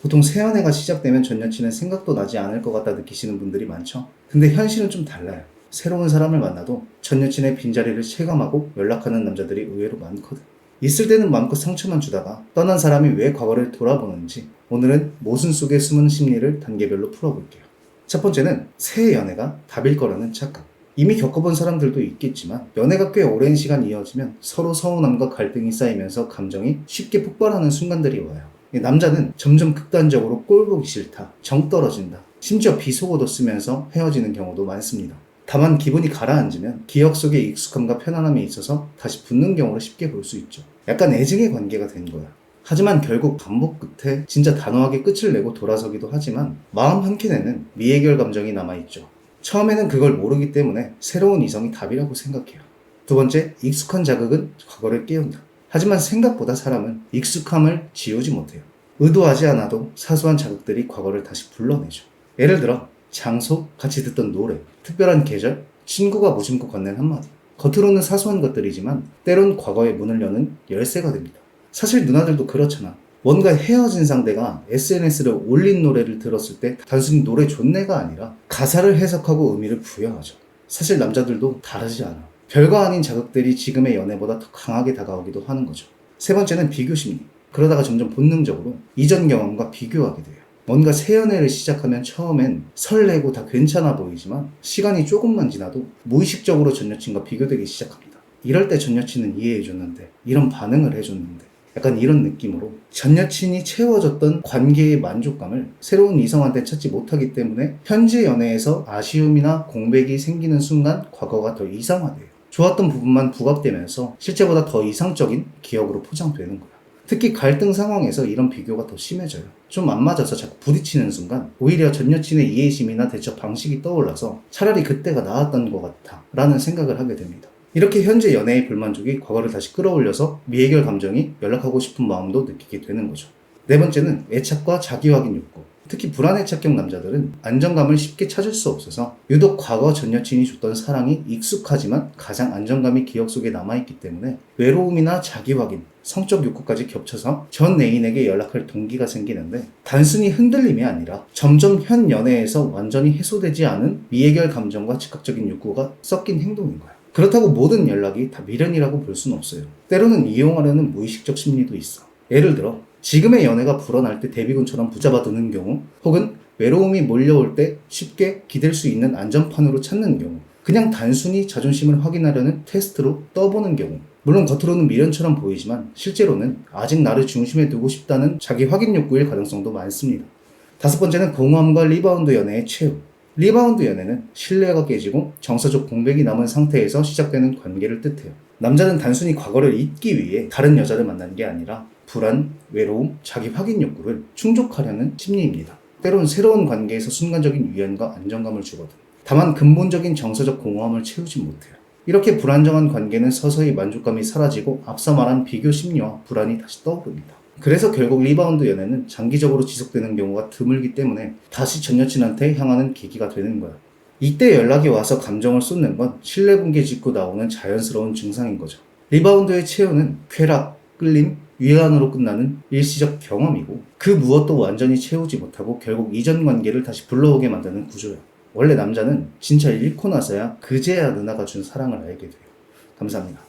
보통 새 연애가 시작되면 전 여친은 생각도 나지 않을 것 같다 느끼시는 분들이 많죠. 근데 현실은 좀 달라요. 새로운 사람을 만나도 전 여친의 빈자리를 체감하고 연락하는 남자들이 의외로 많거든. 있을 때는 마음껏 상처만 주다가 떠난 사람이 왜 과거를 돌아보는지, 오늘은 모순 속에 숨은 심리를 단계별로 풀어볼게요. 첫 번째는 새 연애가 답일 거라는 착각. 이미 겪어본 사람들도 있겠지만 연애가 꽤 오랜 시간 이어지면 서로 서운함과 갈등이 쌓이면서 감정이 쉽게 폭발하는 순간들이 와요. 남자는 점점 극단적으로 꼴 보기 싫다, 정 떨어진다, 심지어 비속어도 쓰면서 헤어지는 경우도 많습니다. 다만 기분이 가라앉으면 기억 속에 익숙함과 편안함이 있어서 다시 붙는 경우를 쉽게 볼 수 있죠. 약간 애증의 관계가 된 거야. 하지만 결국 반복 끝에 진짜 단호하게 끝을 내고 돌아서기도 하지만 마음 한켠에는 미해결 감정이 남아있죠. 처음에는 그걸 모르기 때문에 새로운 이성이 답이라고 생각해요. 두 번째, 익숙한 자극은 과거를 깨운다. 하지만 생각보다 사람은 익숙함을 지우지 못해요. 의도하지 않아도 사소한 자극들이 과거를 다시 불러내죠. 예를 들어 장소, 같이 듣던 노래, 특별한 계절, 친구가 무심코 건넨 한마디. 겉으로는 사소한 것들이지만 때론 과거의 문을 여는 열쇠가 됩니다. 사실 누나들도 그렇잖아. 뭔가 헤어진 상대가 SNS를 올린 노래를 들었을 때 단순히 노래 좋네가 아니라 가사를 해석하고 의미를 부여하죠. 사실 남자들도 다르지 않아. 별거 아닌 자극들이 지금의 연애보다 더 강하게 다가오기도 하는 거죠. 세 번째는 비교 심리. 그러다가 점점 본능적으로 이전 경험과 비교하게 돼요. 뭔가 새 연애를 시작하면 처음엔 설레고 다 괜찮아 보이지만 시간이 조금만 지나도 무의식적으로 전 여친과 비교되기 시작합니다. 이럴 때 전 여친은 이해해줬는데, 이런 반응을 해줬는데, 약간 이런 느낌으로 전 여친이 채워줬던 관계의 만족감을 새로운 이성한테 찾지 못하기 때문에 현재 연애에서 아쉬움이나 공백이 생기는 순간 과거가 더 이상화돼요. 좋았던 부분만 부각되면서 실제보다 더 이상적인 기억으로 포장되는 거야. 특히 갈등 상황에서 이런 비교가 더 심해져요. 좀 안 맞아서 자꾸 부딪히는 순간 오히려 전 여친의 이해심이나 대처 방식이 떠올라서 차라리 그때가 나았던 것 같아 라는 생각을 하게 됩니다. 이렇게 현재 연애의 불만족이 과거를 다시 끌어올려서 미해결 감정이 연락하고 싶은 마음도 느끼게 되는 거죠. 네 번째는 애착과 자기확인 욕구. 특히 불안애착형 남자들은 안정감을 쉽게 찾을 수 없어서 유독 과거 전 여친이 줬던 사랑이 익숙하지만 가장 안정감이 기억 속에 남아있기 때문에 외로움이나 자기확인, 성적 욕구까지 겹쳐서 전 애인에게 연락할 동기가 생기는데, 단순히 흔들림이 아니라 점점 현 연애에서 완전히 해소되지 않은 미해결 감정과 즉각적인 욕구가 섞인 행동인 거야. 그렇다고 모든 연락이 다 미련이라고 볼 수는 없어요. 때로는 이용하려는 무의식적 심리도 있어. 예를 들어 지금의 연애가 불어날 때 데뷔군처럼 붙잡아두는 경우, 혹은 외로움이 몰려올 때 쉽게 기댈 수 있는 안전판으로 찾는 경우, 그냥 단순히 자존심을 확인하려는 테스트로 떠보는 경우, 물론 겉으로는 미련처럼 보이지만 실제로는 아직 나를 중심에 두고 싶다는 자기 확인 욕구일 가능성도 많습니다. 다섯 번째는 공허함과 리바운드 연애의 최후. 리바운드 연애는 신뢰가 깨지고 정서적 공백이 남은 상태에서 시작되는 관계를 뜻해요. 남자는 단순히 과거를 잊기 위해 다른 여자를 만난 게 아니라 불안, 외로움, 자기 확인 욕구를 충족하려는 심리입니다. 때론 새로운 관계에서 순간적인 위안과 안정감을 주거든. 다만 근본적인 정서적 공허함을 채우지 못해요. 이렇게 불안정한 관계는 서서히 만족감이 사라지고 앞서 말한 비교 심리와 불안이 다시 떠오릅니다. 그래서 결국 리바운드 연애는 장기적으로 지속되는 경우가 드물기 때문에 다시 전 여친한테 향하는 계기가 되는 거야. 이때 연락이 와서 감정을 쏟는 건 신뢰관계 짚고 나오는 자연스러운 증상인 거죠. 리바운드의 최후는 쾌락, 끌림, 위안으로 끝나는 일시적 경험이고, 그 무엇도 완전히 채우지 못하고 결국 이전 관계를 다시 불러오게 만드는 구조야. 원래 남자는 진짜 잃고 나서야 그제야 누나가 준 사랑을 알게 돼요. 감사합니다.